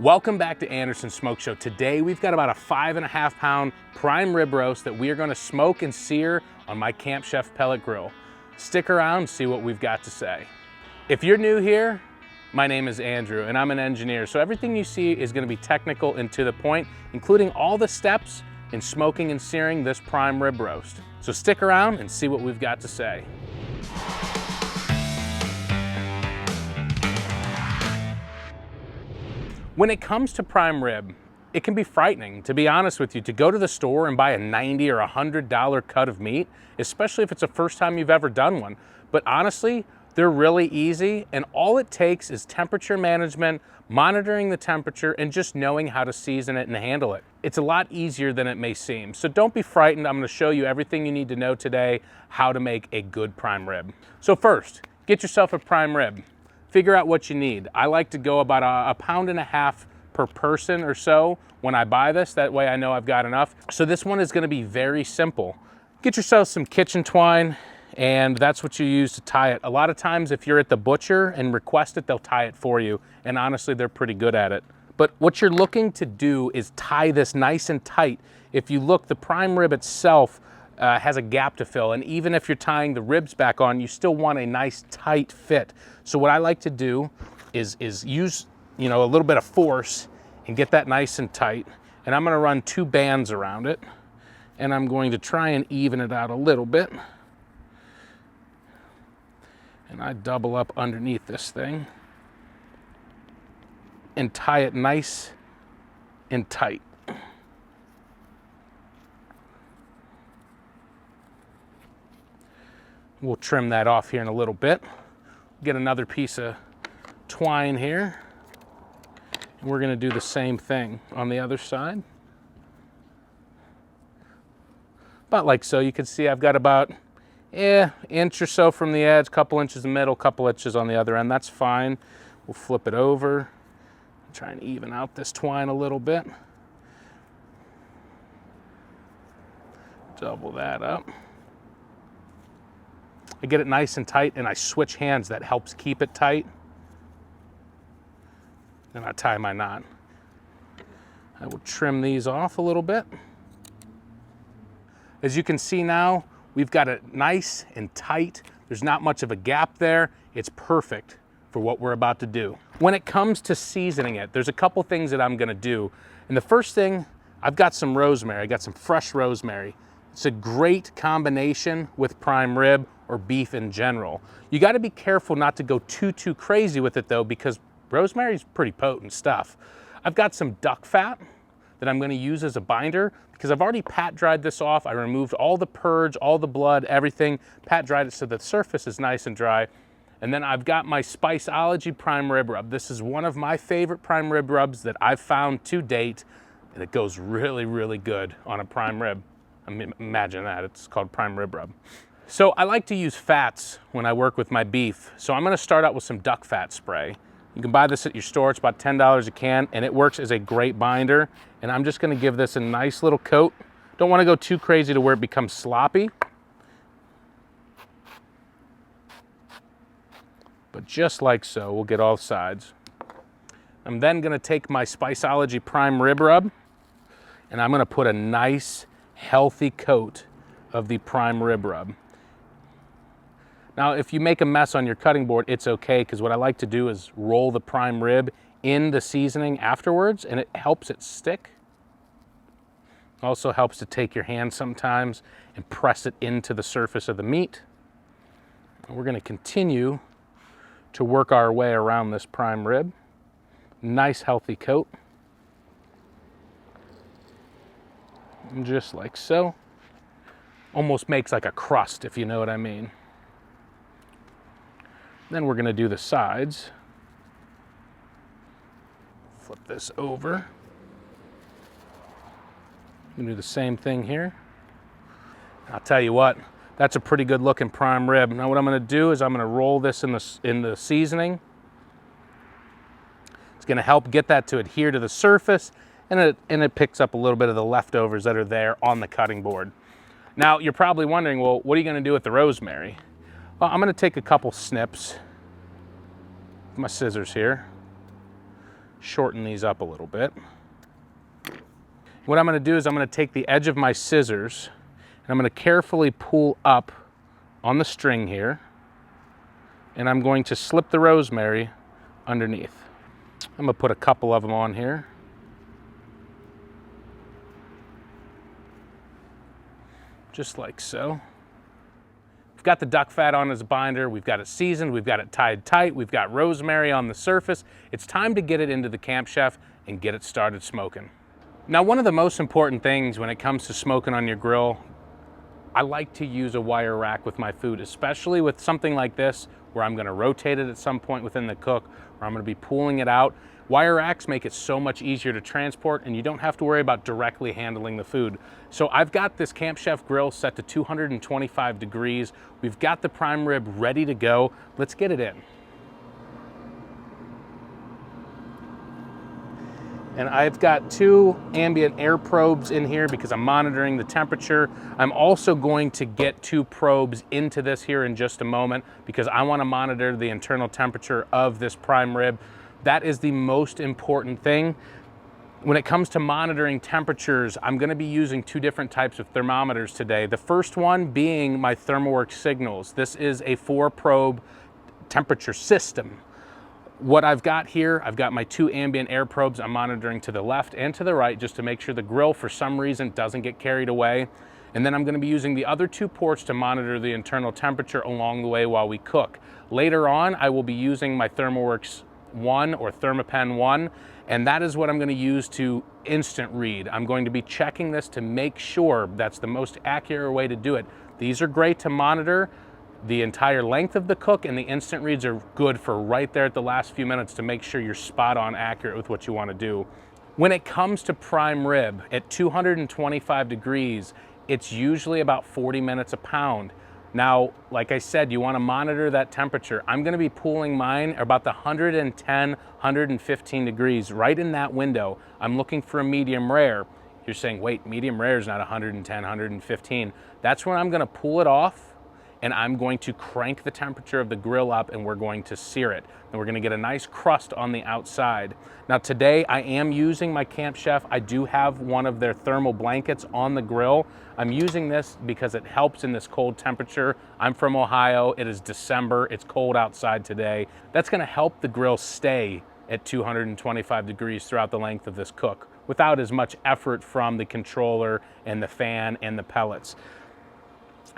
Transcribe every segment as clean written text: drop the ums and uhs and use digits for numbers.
Welcome back to Anderson's Smoke Show. Today we've got about a 5.5 pound prime rib roast that we are going to smoke and sear on my Camp Chef Pellet Grill. Stick around and see what we've got to say. If you're new here, my name is Andrew and I'm an engineer, so everything you see is going to be technical and to the point, including all the steps in smoking and searing this prime rib roast. So stick around and see what we've got to say. When it comes to prime rib, it can be frightening, to be honest with you, to go to the store and buy a $90 or $100 cut of meat, especially if it's the first time you've ever done one. But honestly, they're really easy, and all it takes is temperature management, monitoring the temperature, and just knowing how to season it and handle it. It's a lot easier than it may seem. So don't be frightened. I'm going to show you everything you need to know today, how to make a good prime rib. So first, get yourself a prime rib. Figure out what you need. I like to go about a pound and a half per person or so when I buy this. That way I know I've got enough. So this one is going to be very simple. Get yourself some kitchen twine, and that's what you use to tie it. A lot of times if you're at the butcher and request it, they'll tie it for you. And honestly, they're pretty good at it. But what you're looking to do is tie this nice and tight. If you look, the prime rib itself has a gap to fill, and even if you're tying the ribs back on, you still want a nice tight fit. So what I like to do is use, a little bit of force and get that nice and tight. And I'm going to run 2 bands around it, and I'm going to try and even it out a little bit. And I double up underneath this thing and tie it nice and tight. We'll trim that off here in a little bit. Get another piece of twine here. And we're going to do the same thing on the other side. About like so. You can see I've got about inch or so from the edge, couple inches in the middle, couple inches on the other end. That's fine. We'll flip it over. Try and even out this twine a little bit. Double that up. I get it nice and tight, and I switch hands. That helps keep it tight. Then I tie my knot. I will trim these off a little bit. As you can see now, we've got it nice and tight. There's not much of a gap there. It's perfect for what we're about to do. When it comes to seasoning it, there's a couple things that I'm gonna do. And the first thing, I've got some rosemary. I got some fresh rosemary. It's a great combination with prime rib or beef in general. You got to be careful not to go too crazy with it though, because rosemary is pretty potent stuff. I've got some duck fat that I'm going to use as a binder because I've already pat dried this off. I removed all the purge, all the blood, everything, pat dried it so the surface is nice and dry. And then I've got my Spiceology prime rib rub. This is one of my favorite prime rib rubs that I've found to date, and it goes really good on a prime rib. I mean, imagine that, it's called prime rib rub. So I like to use fats when I work with my beef. So I'm gonna start out with some duck fat spray. You can buy this at your store, it's about $10 a can, and it works as a great binder. And I'm just gonna give this a nice little coat. Don't wanna go too crazy to where it becomes sloppy. But just like so, we'll get all sides. I'm then gonna take my Spiceology prime rib rub, and I'm gonna put a nice, healthy coat of the prime rib rub. Now, if you make a mess on your cutting board, it's okay, because what I like to do is roll the prime rib in the seasoning afterwards, and it helps it stick. Also helps to take your hand sometimes and press it into the surface of the meat. And we're going to continue to work our way around this prime rib. Nice, healthy coat. And just like so. Almost makes like a crust, if you know what I mean. Then we're going to do the sides. Flip this over. I'm going to do the same thing here. I'll tell you what, that's a pretty good looking prime rib. Now what I'm going to do is I'm going to roll this in the seasoning. It's going to help get that to adhere to the surface, and it picks up a little bit of the leftovers that are there on the cutting board. Now you're probably wondering, well, what are you going to do with the rosemary? Well, I'm going to take a couple snips with my scissors here. shorten these up a little bit. What I'm going to do is I'm going to take the edge of my scissors and I'm going to carefully pull up on the string here, and I'm going to slip the rosemary underneath. I'm going to put a couple of them on here. Just like so. We've got the duck fat on as a binder, we've got it seasoned, we've got it tied tight, we've got rosemary on the surface. It's time to get it into the Camp Chef and get it started smoking. Now, one of the most important things when it comes to smoking on your grill, I like to use a wire rack with my food, especially with something like this where I'm going to rotate it at some point within the cook, or I'm going to be pulling it out. Wire racks make it so much easier to transport, and you don't have to worry about directly handling the food. So I've got this Camp Chef grill set to 225 degrees. We've got the prime rib ready to go. Let's get it in. And I've got 2 ambient air probes in here because I'm monitoring the temperature. I'm also going to get 2 probes into this here in just a moment because I want to monitor the internal temperature of this prime rib. That is the most important thing. When it comes to monitoring temperatures, I'm going to be using 2 different types of thermometers today. The first one being my ThermoWorks Signals. This is a 4-probe temperature system. What I've got here, I've got my 2 ambient air probes. I'm monitoring to the left and to the right just to make sure the grill for some reason doesn't get carried away. And then I'm going to be using the other 2 ports to monitor the internal temperature along the way while we cook. Later on, I will be using my ThermoWorks 1 or ThermaPen 1, and that is what I'm going to use to instant read. I'm going to be checking this to make sure that's the most accurate way to do it. These are great to monitor the entire length of the cook, and the instant reads are good for right there at the last few minutes to make sure you're spot on accurate with what you want to do. When it comes to prime rib at 225 degrees, it's usually about 40 minutes a pound. Now, like I said, you want to monitor that temperature. I'm going to be pulling mine about the 110, 115 degrees, right in that window. I'm looking for a medium rare. You're saying, wait, medium rare is not 110, 115. That's when I'm going to pull it off, and I'm going to crank the temperature of the grill up, and we're going to sear it. And we're going to get a nice crust on the outside. Now today I am using my Camp Chef. I do have one of their thermal blankets on the grill. I'm using this because it helps in this cold temperature. I'm from Ohio, it is December, it's cold outside today. That's going to help the grill stay at 225 degrees throughout the length of this cook without as much effort from the controller and the fan and the pellets.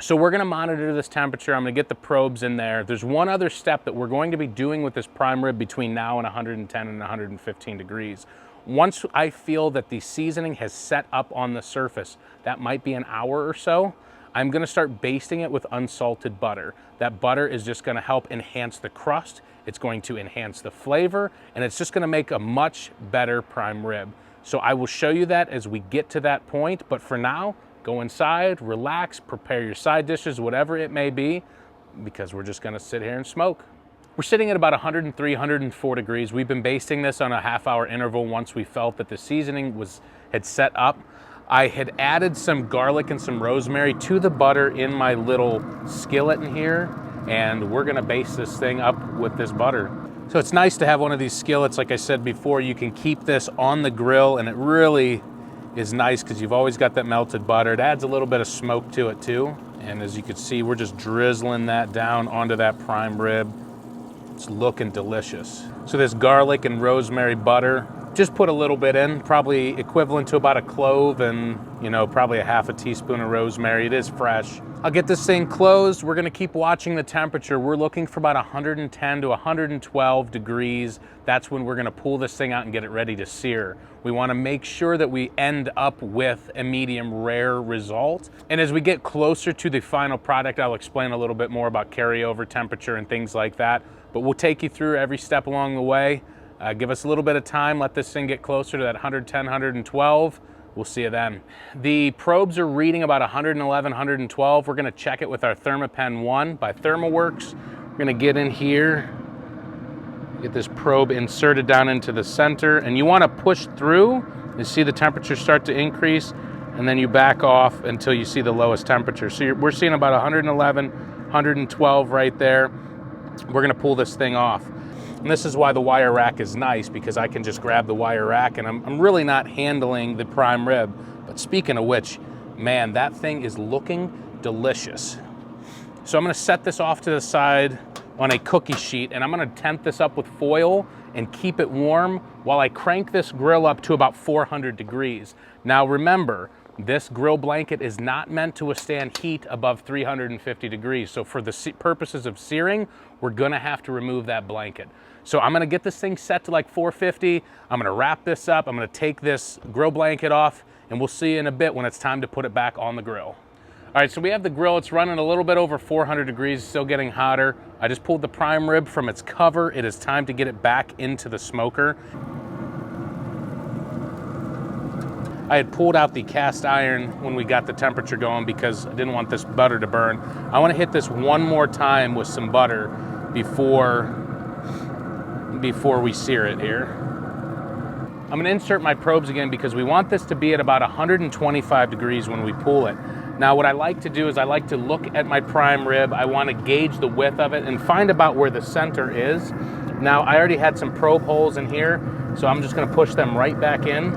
So we're going to monitor this temperature. I'm going to get the probes in there. There's one other step that we're going to be doing with this prime rib between now and 110 and 115 degrees. Once I feel that the seasoning has set up on the surface, that might be an hour or so, I'm going to start basting it with unsalted butter. That butter is just going to help enhance the crust. It's going to enhance the flavor, and it's just going to make a much better prime rib. So I will show you that as we get to that point, but for now, go inside, relax, prepare your side dishes, whatever it may be, because we're just gonna sit here and smoke. We're sitting at about 103, 104 degrees. We've been basting this on a half-hour interval once we felt that the seasoning had set up. I had added some garlic and some rosemary to the butter in my little skillet in here, and we're gonna baste this thing up with this butter. So it's nice to have one of these skillets. Like I said before, you can keep this on the grill, and it really is nice because you've always got that melted butter. It adds a little bit of smoke to it too. And as you can see, we're just drizzling that down onto that prime rib. It's looking delicious. So this garlic and rosemary butter, just put a little bit in, probably equivalent to about a clove and, you know, probably a half a teaspoon of rosemary. It is fresh. I'll get this thing closed. We're gonna keep watching the temperature. We're looking for about 110 to 112 degrees. That's when we're gonna pull this thing out and get it ready to sear. We wanna make sure that we end up with a medium rare result. And as we get closer to the final product, I'll explain a little bit more about carryover temperature and things like that. But we'll take you through every step along the way. Give us a little bit of time, let this thing get closer to that 110, 112. We'll see you then. The probes are reading about 111, 112. We're gonna check it with our ThermaPen 1 by ThermoWorks. We're gonna get in here, get this probe inserted down into the center, and you wanna push through. You see the temperature start to increase, and then you back off until you see the lowest temperature. So we're seeing about 111, 112 right there. We're gonna pull this thing off. And this is why the wire rack is nice, because I can just grab the wire rack and I'm really not handling the prime rib. But speaking of which, man, that thing is looking delicious. So I'm gonna set this off to the side on a cookie sheet, and I'm gonna tent this up with foil and keep it warm while I crank this grill up to about 400 degrees. Now remember, this grill blanket is not meant to withstand heat above 350 degrees. So for the purposes of searing, we're gonna have to remove that blanket. So I'm gonna get this thing set to like 450. I'm gonna wrap this up. I'm gonna take this grill blanket off, and we'll see you in a bit when it's time to put it back on the grill. All right, so we have the grill. It's running a little bit over 400 degrees, still getting hotter. I just pulled the prime rib from its cover. It is time to get it back into the smoker. I had pulled out the cast iron when we got the temperature going because I didn't want this butter to burn. I want to hit this one more time with some butter before we sear it here. I'm going to insert my probes again because we want this to be at about 125 degrees when we pull it. Now what I like to do is I like to look at my prime rib. I want to gauge the width of it and find about where the center is. Now I already had some probe holes in here, so I'm just going to push them right back in.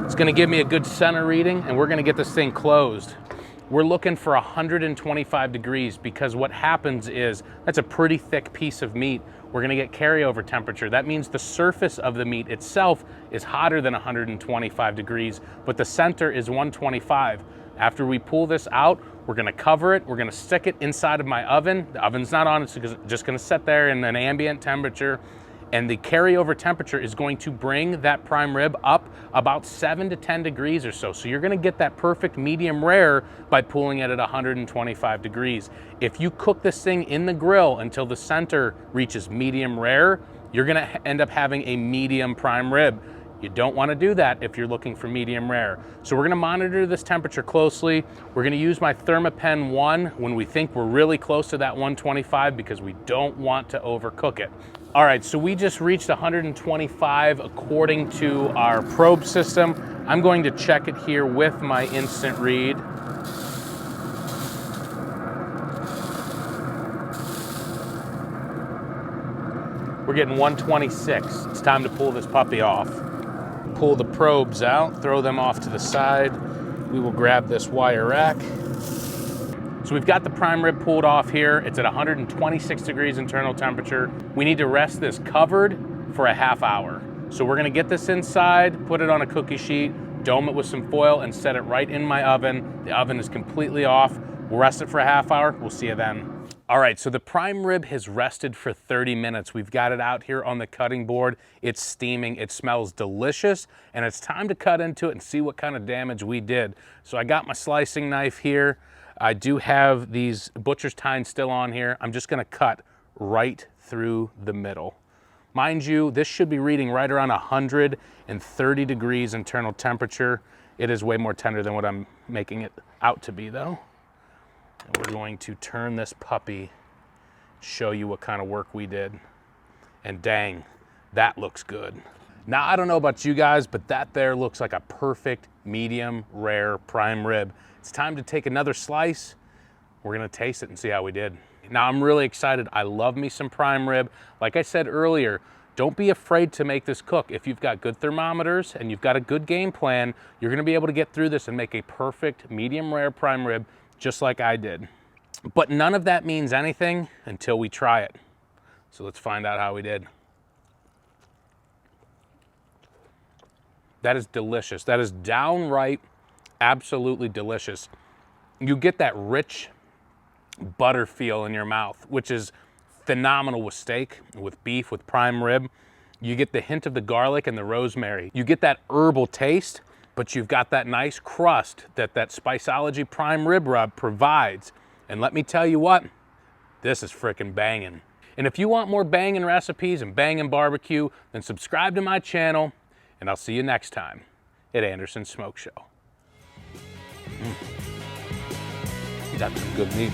It's going to give me a good center reading, and we're going to get this thing closed. We're looking for 125 degrees because what happens is that's a pretty thick piece of meat. We're gonna get carryover temperature. That means the surface of the meat itself is hotter than 125 degrees, but the center is 125. After we pull this out, we're gonna cover it. We're gonna stick it inside of my oven. The oven's not on, it's just gonna sit there in an ambient temperature. And the carryover temperature is going to bring that prime rib up about 7 to 10 degrees or so. So you're gonna get that perfect medium rare by pulling it at 125 degrees. If you cook this thing in the grill until the center reaches medium rare, you're gonna end up having a medium prime rib. You don't wanna do that if you're looking for medium rare. So we're gonna monitor this temperature closely. We're gonna use my ThermaPen 1 when we think we're really close to that 125 because we don't want to overcook it. All right, so we just reached 125 according to our probe system. I'm going to check it here with my instant read. We're getting 126. It's time to pull this puppy off. Pull the probes out, throw them off to the side. We will grab this wire rack. So we've got the prime rib pulled off here. It's at 126 degrees internal temperature. We need to rest this covered for a half hour. So we're gonna get this inside, put it on a cookie sheet, dome it with some foil, and set it right in my oven. The oven is completely off. We'll rest it for a half hour. We'll see you then. All right, so the prime rib has rested for 30 minutes. We've got it out here on the cutting board. It's steaming, it smells delicious, and it's time to cut into it and see what kind of damage we did. So I got my slicing knife here. I do have these butcher's tines still on here. I'm just gonna cut right through the middle. Mind you, this should be reading right around 130 degrees internal temperature. It is way more tender than what I'm making it out to be though. And we're going to turn this puppy, show you what kind of work we did. And dang, that looks good. Now, I don't know about you guys, but that there looks like a perfect medium rare prime rib. It's time to take another slice. We're gonna taste it and see how we did. Now, I'm really excited. I love me some prime rib. Like I said earlier, don't be afraid to make this cook. If you've got good thermometers and you've got a good game plan, you're gonna be able to get through this and make a perfect medium rare prime rib just like I did. But none of that means anything until we try it. So let's find out how we did. That is delicious. That is downright absolutely delicious. You get that rich butter feel in your mouth, which is phenomenal with steak, with beef, with prime rib. You get the hint of the garlic and the rosemary. You get that herbal taste, but you've got that nice crust that Spiceology prime rib rub provides. And let me tell you what, this is frickin' banging. And if you want more banging recipes and banging barbecue, then subscribe to my channel, and I'll see you next time at Anderson's Smoke Show. That's some good meat.